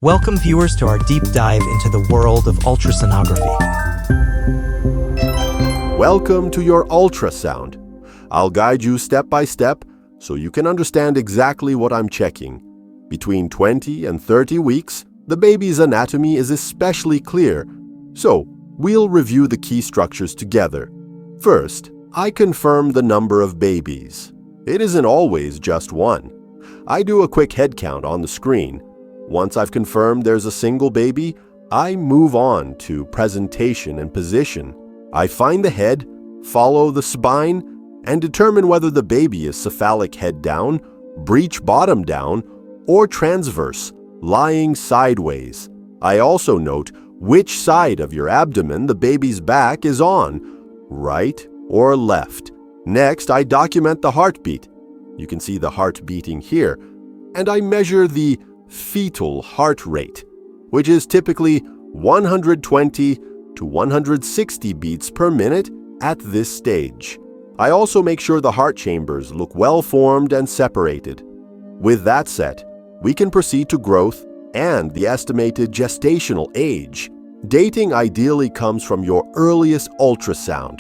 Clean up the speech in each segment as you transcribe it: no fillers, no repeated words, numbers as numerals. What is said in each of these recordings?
Welcome viewers to our deep dive into the world of ultrasonography. Welcome to your ultrasound. I'll guide you step by step so you can understand exactly what I'm checking. Between 20 and 30 weeks, the baby's anatomy is especially clear, so we'll review the key structures together. First, I confirm the number of babies. It isn't always just one. I do a quick head count on the screen. Once I've confirmed there's a single baby, I move on to presentation and position. I find the head, follow the spine, and determine whether the baby is cephalic head down, breech bottom down, or transverse, lying sideways. I also note which side of your abdomen the baby's back is on, right or left. Next, I document the heartbeat. You can see the heart beating here, and I measure the fetal heart rate, which is typically 120 to 160 beats per minute at this stage. I also make sure the heart chambers look well formed and separated. With that set, we can proceed to growth and the estimated gestational age. Dating ideally comes from your earliest ultrasound.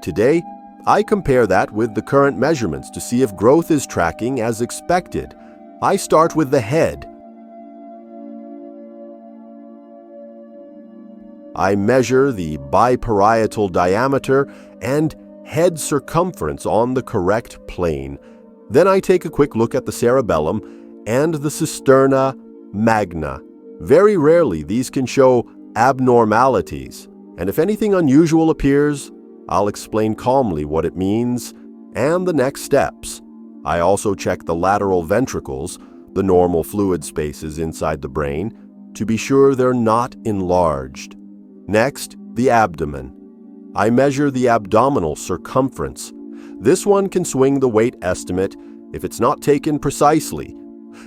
Today, I compare that with the current measurements to see if growth is tracking as expected. I start with the head. I measure the biparietal diameter and head circumference on the correct plane. Then I take a quick look at the cerebellum and the cisterna magna. Very rarely these can show abnormalities, and if anything unusual appears, I'll explain calmly what it means and the next steps. I also check the lateral ventricles, the normal fluid spaces inside the brain, to be sure they're not enlarged. Next, the abdomen. I measure the abdominal circumference. This one can swing the weight estimate if it's not taken precisely.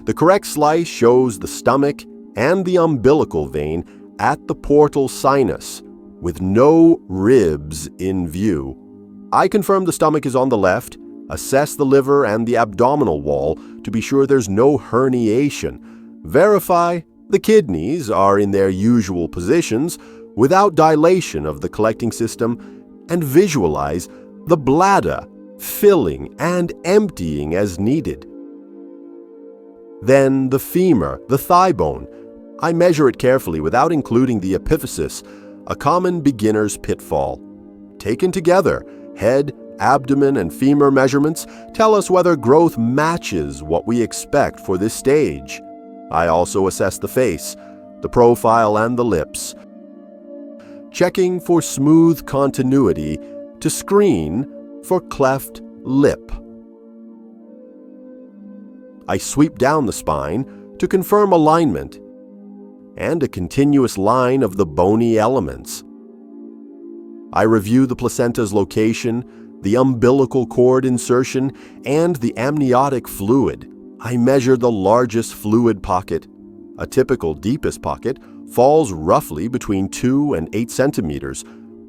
The correct slice shows the stomach and the umbilical vein at the portal sinus, with no ribs in view. I confirm the stomach is on the left, assess the liver and the abdominal wall to be sure there's no herniation. Verify the kidneys are in their usual positions without dilation of the collecting system, and visualize the bladder filling and emptying as needed. Then the femur, the thigh bone. I measure it carefully without including the epiphysis, a common beginner's pitfall. Taken together, head, abdomen, and femur measurements tell us whether growth matches what we expect for this stage. I also assess the face, the profile, and the lips, checking for smooth continuity to screen for cleft lip. I sweep down the spine to confirm alignment and a continuous line of the bony elements. I review the placenta's location, the umbilical cord insertion, and the amniotic fluid. I measure the largest fluid pocket. A typical deepest pocket falls roughly between 2 and 8 centimeters.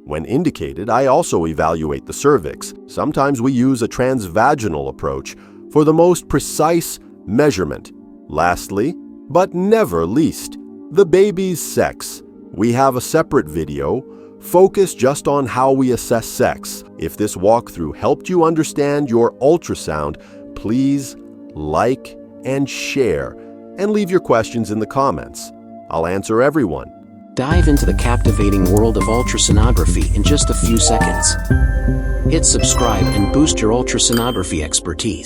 When indicated, I also evaluate the cervix. Sometimes we use a transvaginal approach for the most precise measurement. Lastly, but never least, the baby's sex. We have a separate video focused just on how we assess sex. If this walkthrough helped you understand your ultrasound, please like and share, and leave your questions in the comments. I'll answer everyone. Dive into the captivating world of ultrasonography in just a few seconds. Hit subscribe and boost your ultrasonography expertise.